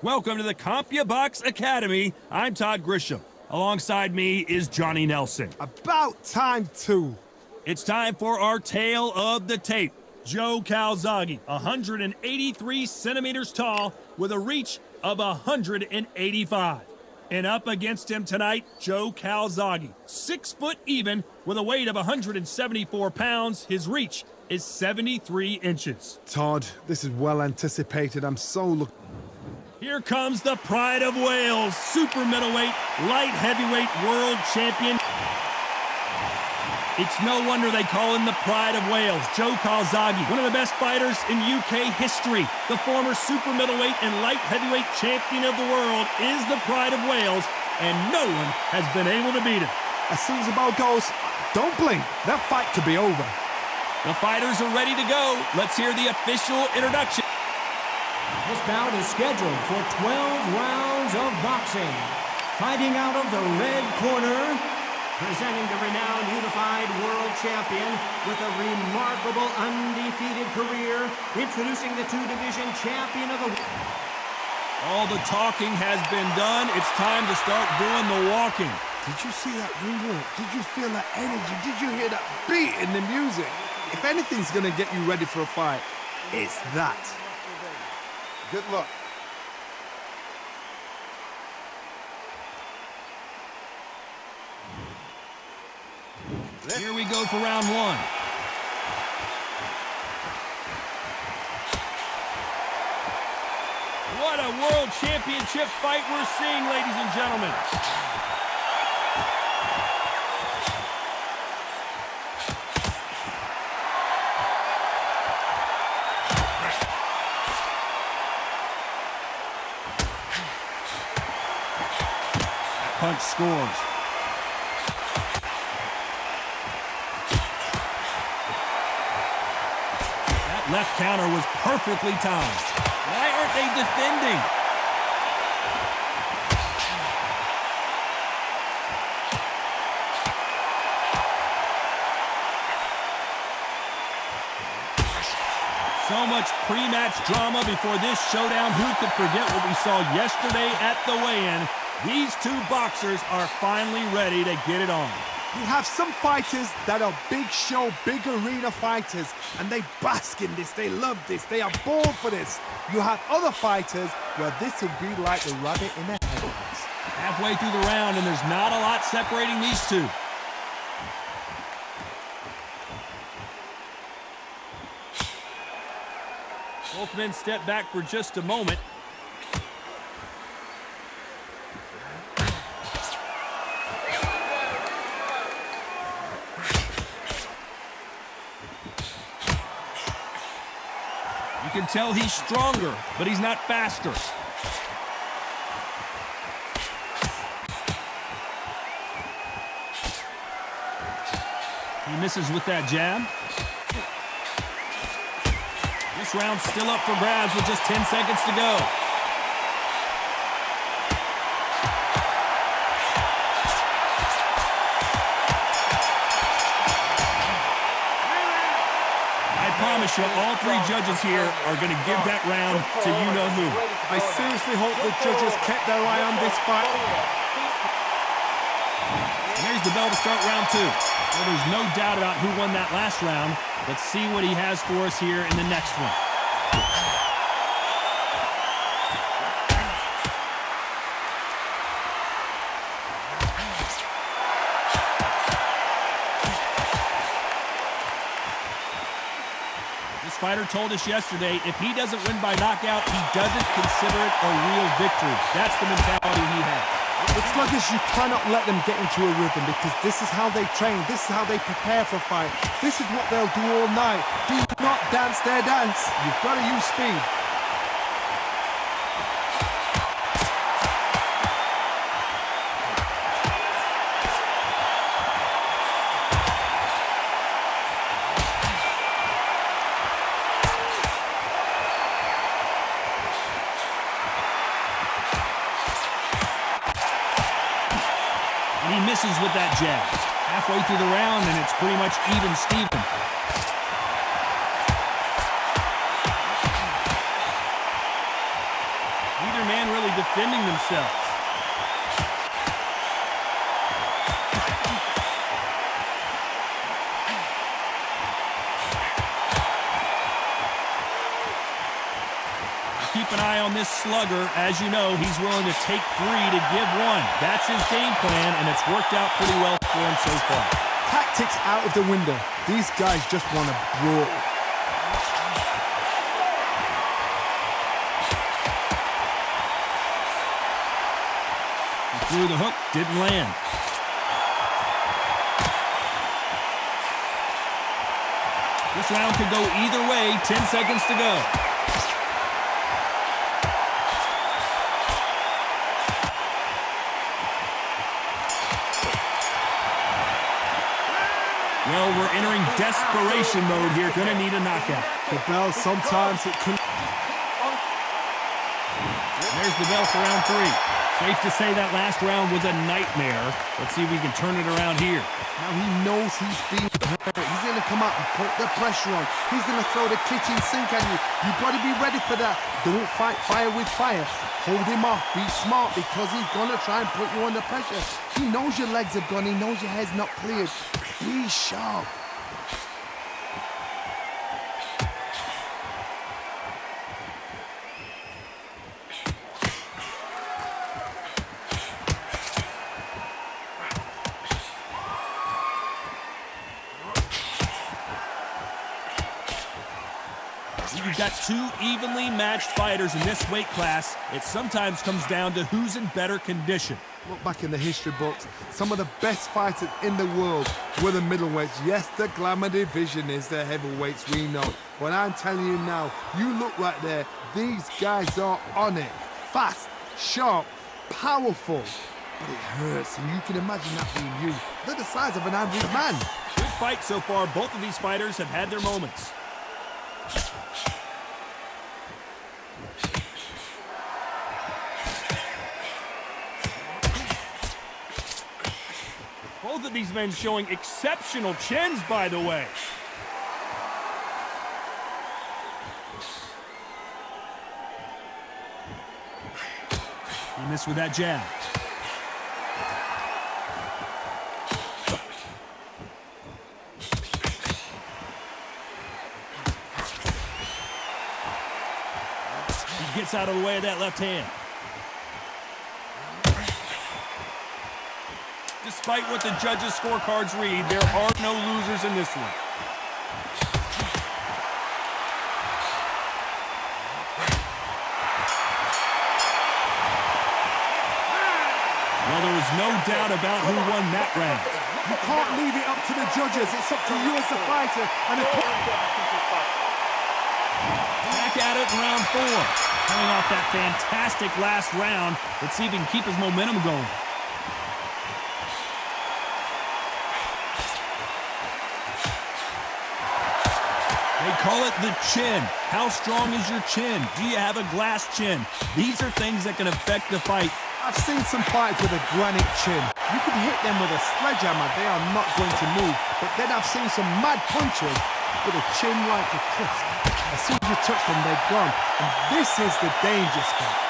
Welcome to the CompuBox Academy. I'm Todd Grisham. Alongside me is Johnny Nelson. About time, too. It's time for our tale of the tape. Joe Calzaghe, 183 centimeters tall with a reach of 185. And up against him tonight, Joe Calzaghe, 6 foot even with a weight of 174 pounds. His reach is 73 inches. Todd, this is well anticipated. I'm so Here comes the pride of Wales, super middleweight, light heavyweight world champion. It's no wonder they call him the pride of Wales, Joe Calzaghe, one of the best fighters in UK history. The former super middleweight and light heavyweight champion of the world is the pride of Wales, and no one has been able to beat him. As soon as the bell goes, don't blink. That fight could be over. The fighters are ready to go. Let's hear the official introduction. This bout is scheduled for 12 rounds of boxing. Fighting out of the red corner, presenting the renowned unified world champion with a remarkable undefeated career, introducing the two-division champion of the... All the talking has been done. It's time to start doing the walking. Did you see that ring walk? Did you feel that energy? Did you hear that beat in the music? If anything's going to get you ready for a fight, it's that. Good luck. Here we go for round one. What a world championship fight we're seeing, ladies and gentlemen. Punch scores. That left counter was perfectly timed. Why aren't they defending? So much pre-match drama before this showdown. Who could forget what we saw yesterday at the weigh-in? These two boxers are finally ready to get it on. You have some fighters that are big show, big arena fighters, and they bask in this, they love this, they are born for this. You have other fighters where this will be like the rabbit in the headlights. Halfway through the round, and there's not a lot separating these two. Both men step back for just a moment. You can tell he's stronger, but he's not faster. He misses with that jab. This round's still up for grabs with just 10 seconds to go. I promise you, all three judges here are going to give that round to you-know-who. I seriously hope the judges kept their eye on this fight. Here's the bell to start round two. Well, there's no doubt about who won that last round. Let's see what he has for us here in the next one. This fighter told us yesterday, if he doesn't win by knockout, he doesn't consider it a real victory. That's the mentality he has. It's like this, you cannot let them get into a rhythm because this is how they train, this is how they prepare for a fight. This is what they'll do all night. Do not dance their dance. You've got to use speed. And he misses with that jab. Halfway through the round, and it's pretty much even Steven. Neither man defending themselves. Keep an eye on this slugger. As you know, he's willing to take 3 to give 1. That's his game plan, and it's worked out pretty well for him so far. Tactics out of the window. These guys just want to brawl. He threw the hook, didn't land. This round could go either way. 10 seconds to go. Well, we're entering desperation mode here. Gonna need a knockout. The bell, sometimes it can... There's the bell for round 3. Safe to say that last round was a nightmare. Let's see if we can turn it around here. Now he knows he's being hurt. He's going to come out and put the pressure on. He's going to throw the kitchen sink at you. You've got to be ready for that. Don't fight fire with fire. Hold him off. Be smart because he's going to try and put you under pressure. He knows your legs have gone. He knows your head's not cleared. Be sharp. You've got 2 evenly matched fighters in this weight class. It sometimes comes down to who's in better condition. Look back in the history books. Some of the best fighters in the world were the middleweights. Yes, the glamour division is the heavyweights, we know. But I'm telling you now, you look right there, these guys are on it. Fast, sharp, powerful. But it hurts, and you can imagine that being you. They're the size of an average man. Good fight so far. Both of these fighters have had their moments. Both of these men showing exceptional chins, by the way. He missed with that jab. He gets out of the way of that left hand. Despite what the judges' scorecards read, there are no losers in this one. Well, there is no doubt about who won that round. You can't leave it up to the judges. It's up to you as the fighter. And back at it in round 4. Coming off that fantastic last round. Let's see if he can keep his momentum going. They call it the chin. How strong is your chin? Do you have a glass chin? These are things that can affect the fight. I've seen some fighters with a granite chin. You can hit them with a sledgehammer, they are not going to move. But then I've seen some mad punchers with a chin like a crisp. As soon as you touch them, they're gone. And this is the danger spot.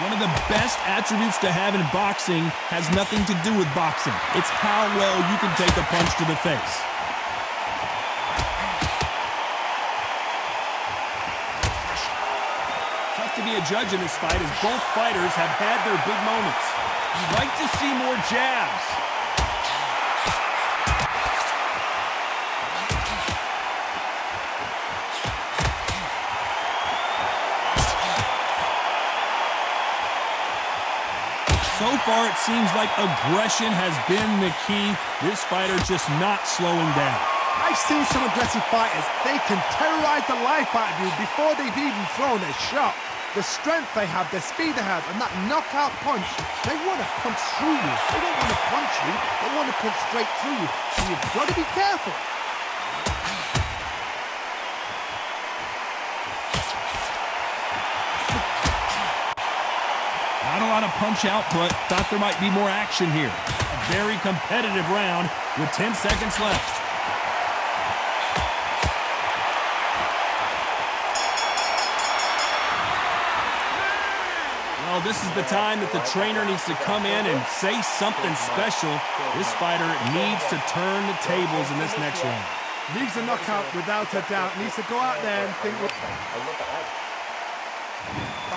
One of the best attributes to have in boxing has nothing to do with boxing. It's how well you can take a punch to the face. Tough to be a judge in this fight as both fighters have had their big moments. You'd like to see more jabs. So far, it seems like aggression has been the key. This fighter just not slowing down. I've seen some aggressive fighters. They can terrorize the life out of you before they've even thrown a shot. The strength they have, the speed they have, and that knockout punch, they want to punch through you. They don't want to punch you. They want to punch straight through you. So you've got to be careful. Not a lot lot of punch output. Thought there might be more action here. A very competitive round with 10 seconds left. Well, this is the time that the trainer needs to come in and say something special. This fighter needs to turn the tables in this next round. Needs a knockout without a doubt. Needs to go out there and think.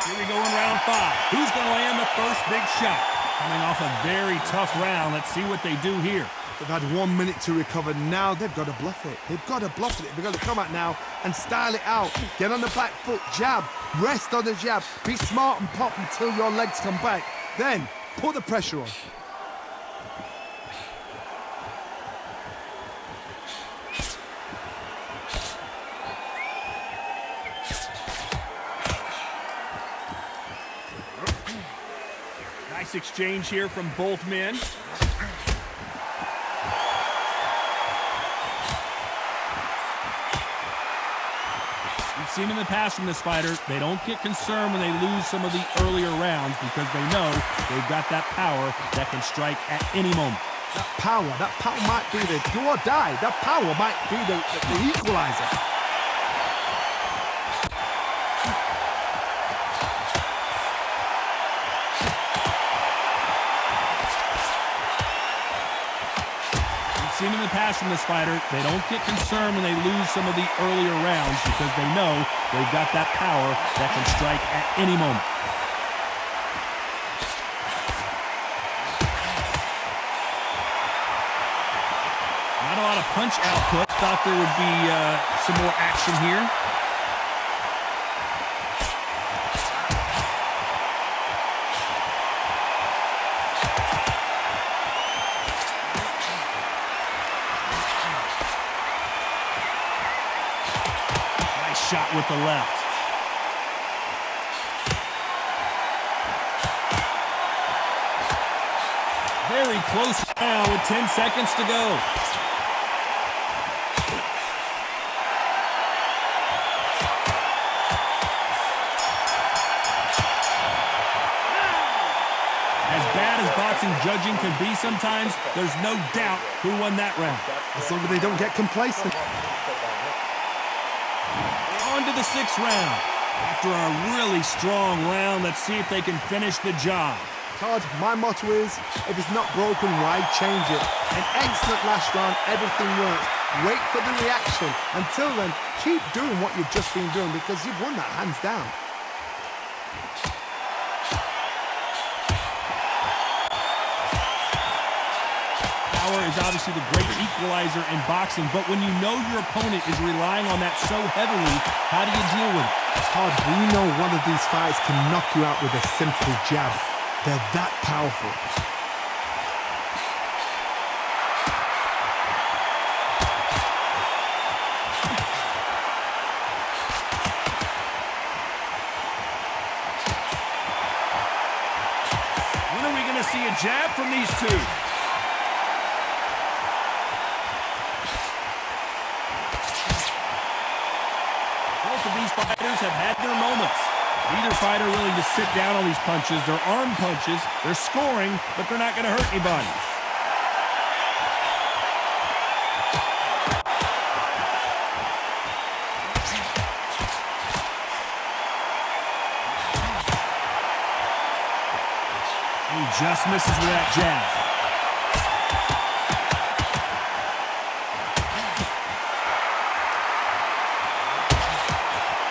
Here we go in round 5. Who's going to land the first big shot? Coming off a very tough round. Let's see what they do here. They've had 1 minute to recover. Now they've got to bluff it. They've got to bluff it. They've got to come out now and style it out. Get on the back foot, jab, rest on the jab. Be smart and pop until your legs come back. Then put the pressure on. Nice exchange here from both men. We've seen in the past from this fighter, they don't get concerned when they lose some of the earlier rounds because they know they've got that power that can strike at any moment. That power might be the do or die. That power might be the equalizer. Seen in the past from this fighter, they don't get concerned when they lose some of the earlier rounds because they know they've got that power that can strike at any moment. Not a lot of punch output. Thought there would be some more action here. Shot with the left. Very close now with 10 seconds to go. As bad as boxing judging can be sometimes, there's no doubt who won that round. As long as they don't get complacent. On to the 6th round. After a really strong round, let's see if they can finish the job. Todd, my motto is, if it's not broken, why change it? An excellent last round, everything works. Wait for the reaction. Until then, keep doing what you've just been doing because you've won that hands down. Power is obviously the great equalizer in boxing, but when you know your opponent is relying on that so heavily, how do you deal with it? Todd, we know one of these fights can knock you out with a simple jab. They're that powerful. When are we going to see a jab from these two? These fighters have had their moments. Neither fighter willing to sit down on these punches. They're arm punches. They're scoring, but they're not going to hurt anybody. He just misses with that jab.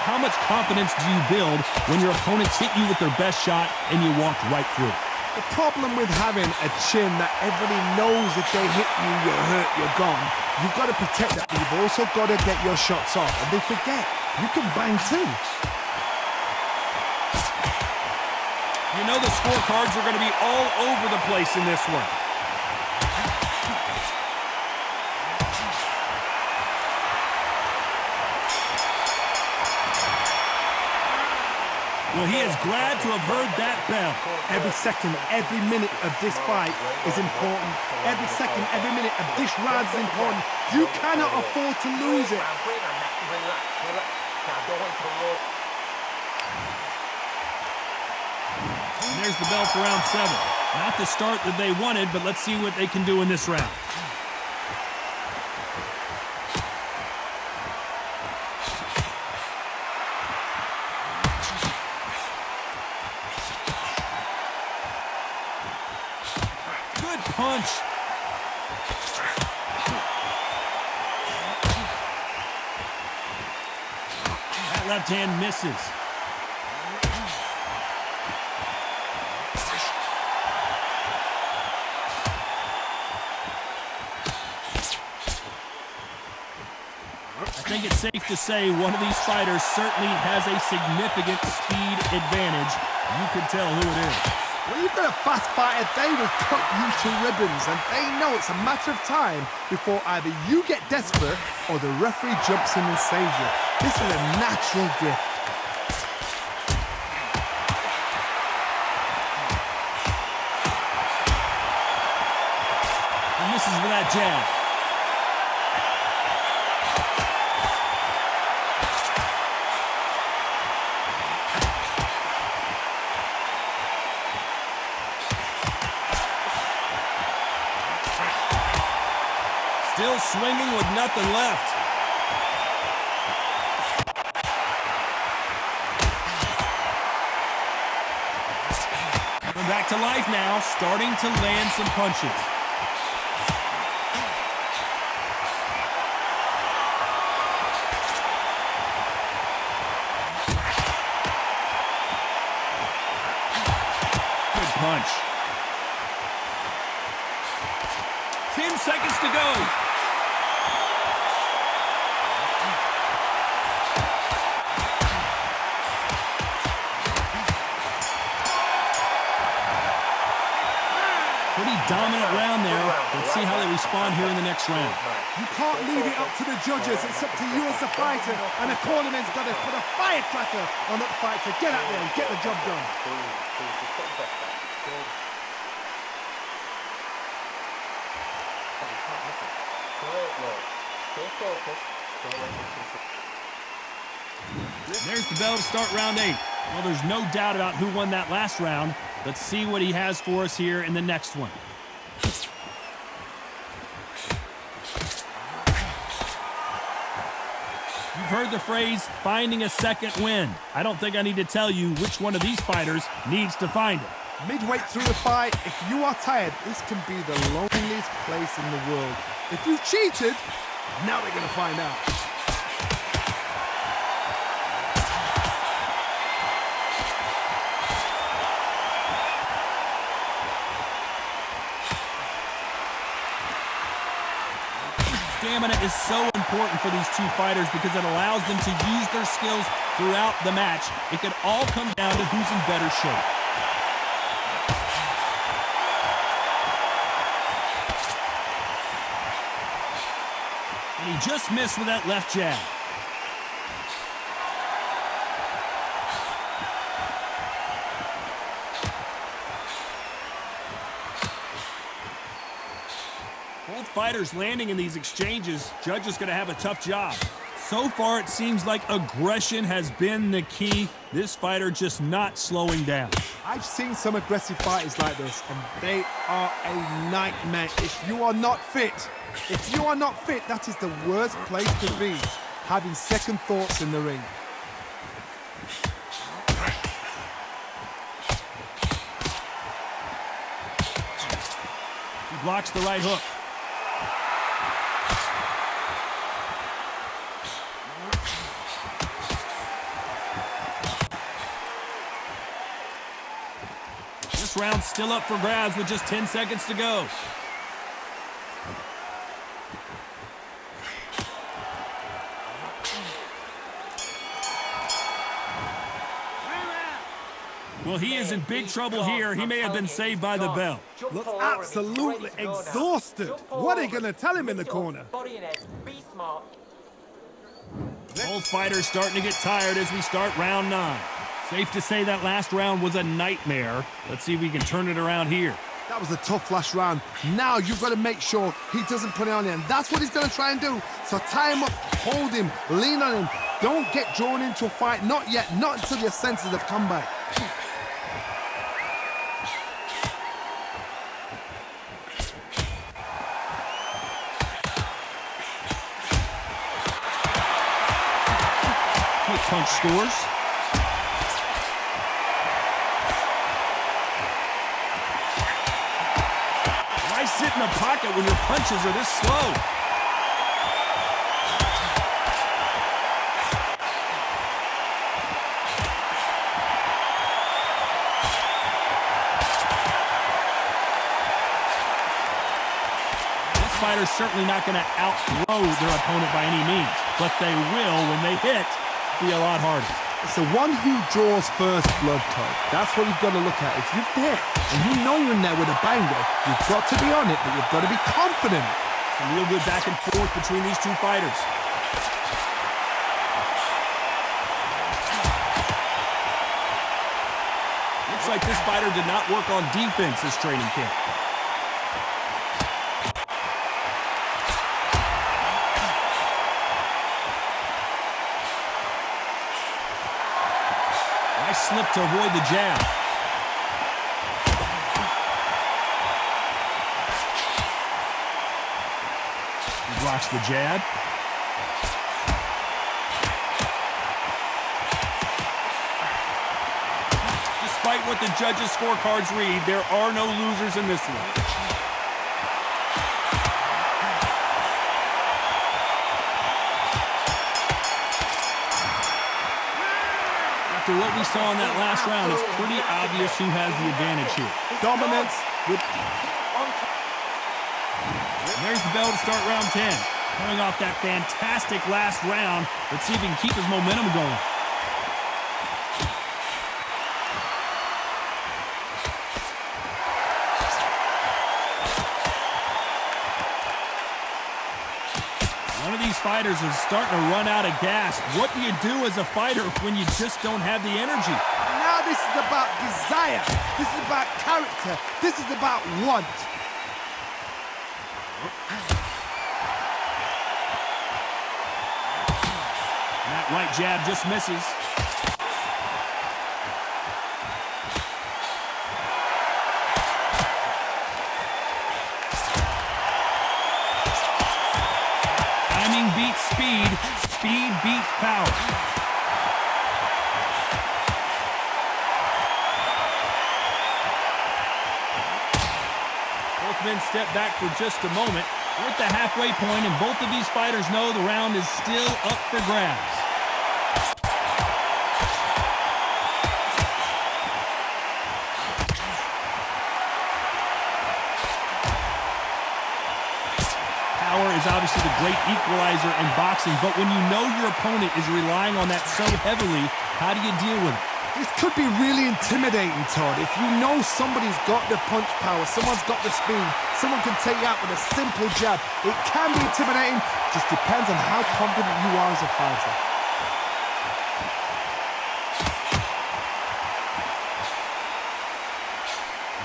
How much confidence do you build when your opponents hit you with their best shot and you walk right through it? The problem with having a chin that everybody knows if they hit you, you're hurt, you're gone. You've got to protect that, but you've also got to get your shots off. And they forget, you can bang too. You know the scorecards are going to be all over the place in this one. Well, he is glad to have heard that bell. Every second, every minute of this fight is important. Every second, every minute of this round is important. You cannot afford to lose it. And there's the bell for round 7. Not the start that they wanted, but let's see what they can do in this round. Good punch. That left hand misses. I think it's safe to say one of these fighters certainly has a significant speed advantage. You can tell who it is. When you've got a fast fighter, they will cut you to ribbons, and they know it's a matter of time before either you get desperate or the referee jumps in and saves you. This is a natural gift. And misses with that jab. Still swinging with nothing left. Coming back to life now, starting to land some punches. Good punch. 10 seconds to go. Pretty dominant round there. Let's see how they respond here in the next round. You can't leave it up to the judges. It's up to you as a fighter, and the cornerman's got to put a firecracker on that fight to get out there and get the job done. There's the bell to start round 8. Well, there's no doubt about who won that last round. Let's see what he has for us here in the next one. You've heard the phrase, finding a second win. I don't think I need to tell you which one of these fighters needs to find it. Midway through the fight, if you are tired, this can be the loneliest place in the world. If you cheated, now they're going to find out. Stamina is so important for these two fighters because it allows them to use their skills throughout the match. It could all come down to who's in better shape. And he just missed with that left jab. Both fighters landing in these exchanges. Judge is going to have a tough job. So far, it seems like aggression has been the key. This fighter just not slowing down. I've seen some aggressive fighters like this, and they are a nightmare. If you are not fit, that is the worst place to be, having second thoughts in the ring. He blocks the right hook. This round's still up for grabs with just 10 seconds to go. Well, he is in big trouble here. He may have been saved by the bell. Looks absolutely exhausted. What are you going to tell him in the corner? Both fighters starting to get tired as we start round 9. Safe to say that last round was a nightmare. Let's see if we can turn it around here. That was a tough last round. Now you've got to make sure he doesn't put it on him. That's what he's going to try and do. So tie him up, hold him, lean on him. Don't get drawn into a fight. Not yet. Not until your senses have come back. Split punch scores. Why sit in the pocket when your punches are this slow? Fighter's certainly not going to outthrow their opponent by any means, but they will, when they hit, be a lot harder. It's the one who draws first blood, Todd. That's what you've got to look at. If you're there and you know you're in there with a banger, you've got to be on it, but you've got to be confident. A real good back and forth between these two fighters. Looks like this fighter did not work on defense this training camp. Slip to avoid the jab. He blocks the jab. Despite what the judges' scorecards read, there are no losers in this one. After what we saw in that last round, it's pretty obvious who has the advantage here. Dominance. And there's the bell to start round 10. Coming off that fantastic last round, let's see if he can keep his momentum going. One of these fighters is starting to run out of gas. What do you do as a fighter when you just don't have the energy? Now this is about desire. This is about character. This is about want. That right jab just misses. Beats speed, speed beats power. Both men step back for just a moment. We're at the halfway point, and both of these fighters know the round is still up for grabs. Power is obviously the great equalizer in boxing, but when you know your opponent is relying on that so heavily, how do you deal with it? This could be really intimidating, Todd. If you know somebody's got the punch power, someone's got the speed, someone can take you out with a simple jab, it can be intimidating. Just depends on how confident you are as a fighter.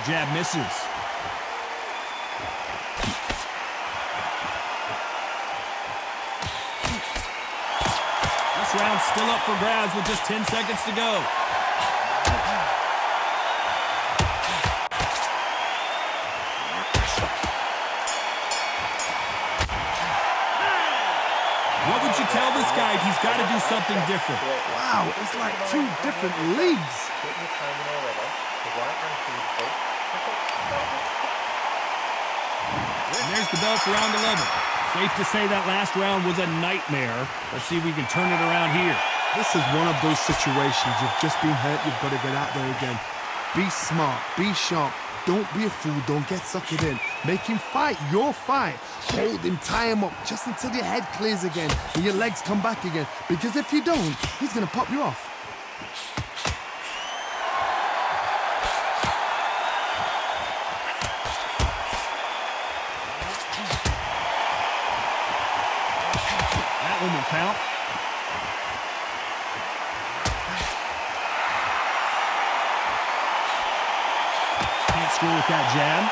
Jab misses. This round's still up for grabs with just 10 seconds to go. What would you tell this guy? He's got to do something different. Wow, it's like two different leagues. And there's the bell for round 11. Safe to say that last round was a nightmare. Let's see if we can turn it around here. This is one of those situations. You've just been hurt. You've got to get out there again. Be smart. Be sharp. Don't be a fool. Don't get suckered in. Make him fight your fight. Hold him, tie him up just until your head clears again and your legs come back again. Because if you don't, he's going to pop you off. That one will count. Can't score with that jab.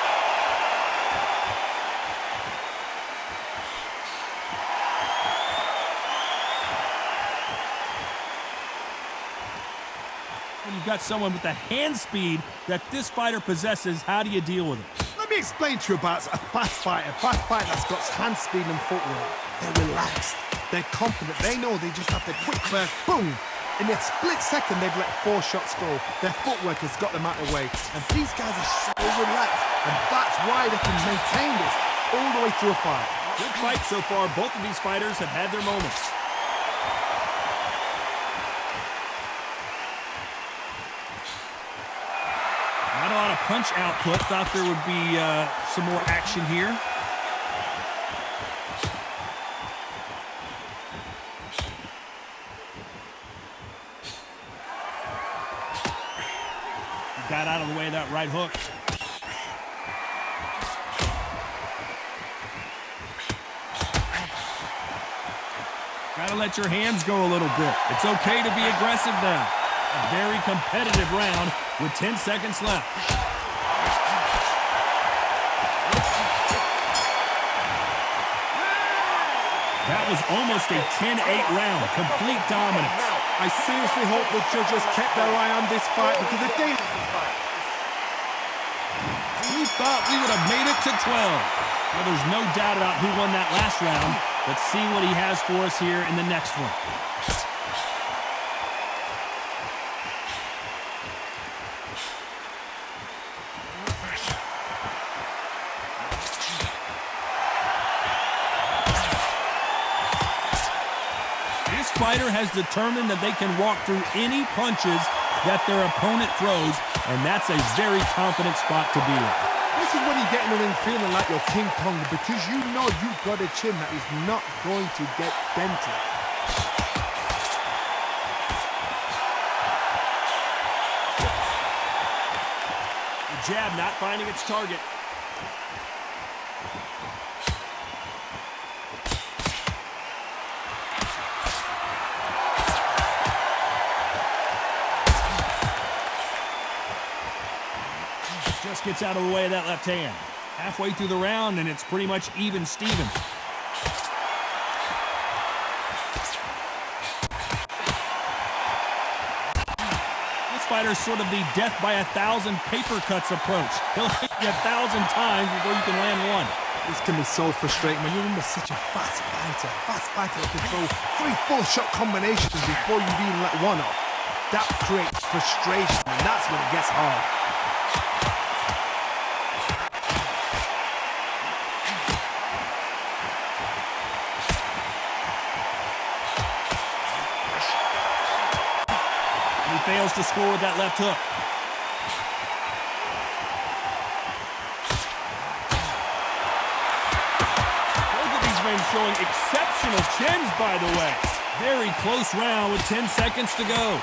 When you've got someone with the hand speed that this fighter possesses, how do you deal with it? Let me explain to you about a fast fighter. A fast fighter that's got hand speed and footwork. They're relaxed. They're confident. They know they just have to quick burst, boom. In a split second, they've let 4 shots go. Their footwork has got them out of the way. And these guys are so relaxed. And that's why they can maintain this all the way through a fight. Good fight so far. Both of these fighters have had their moments. Not a lot of punch output. Thought there would be some more action here. Got out of the way of that right hook. Gotta let your hands go a little bit. It's okay to be aggressive now. A very competitive round with 10 seconds left. That was almost a 10-8 round. Complete dominance. I seriously hope the judges kept their eye on this fight because if they... We thought we would have made it to 12. Well, there's no doubt about who won that last round. Let's see what he has for us here in the next one. This fighter has determined that they can walk through any punches that their opponent throws, and that's a very confident spot to be in. This is when you get in the ring feeling like you're King Kong because you know you've got a chin that is not going to get dented. The jab not finding its target. Just gets out of the way of that left hand. Halfway through the round, and it's pretty much even Steven. This fighter's sort of the death by 1,000 paper cuts approach. He'll hit you 1,000 times before you can land one. This can be so frustrating when you're under such a fast fighter that can throw 3 full-shot combinations before you've even let one off. That creates frustration, and that's when it gets hard. Fails to score with that left hook. Both of these men showing exceptional chins, by the way. Very close round with 10 seconds to go.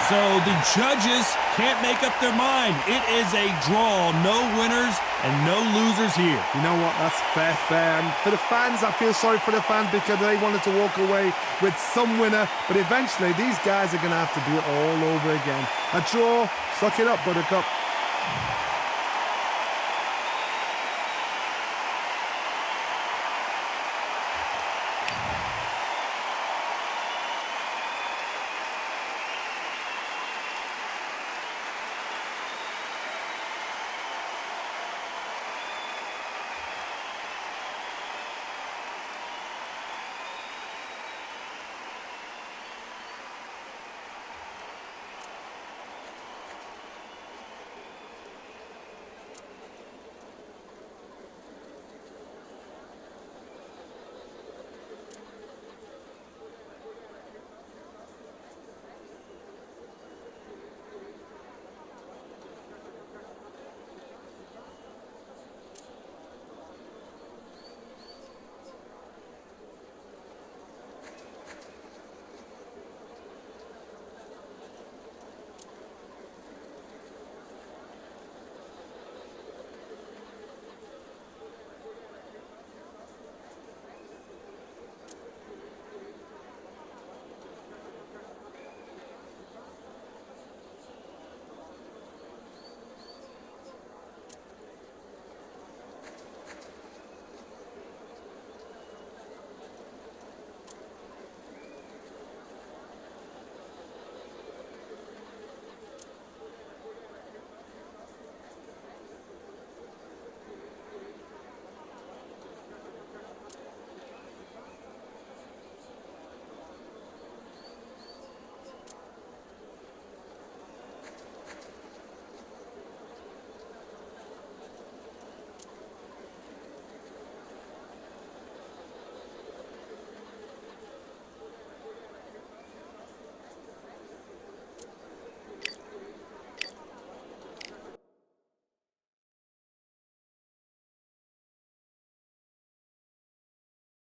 So the judges can't make up their mind. It is a draw. No winners and no losers here. You know what? That's fair. And for the fans, I feel sorry for the fans because they wanted to walk away with some winner. But eventually, these guys are going to have to do it all over again. A draw. Suck it up, Buttercup.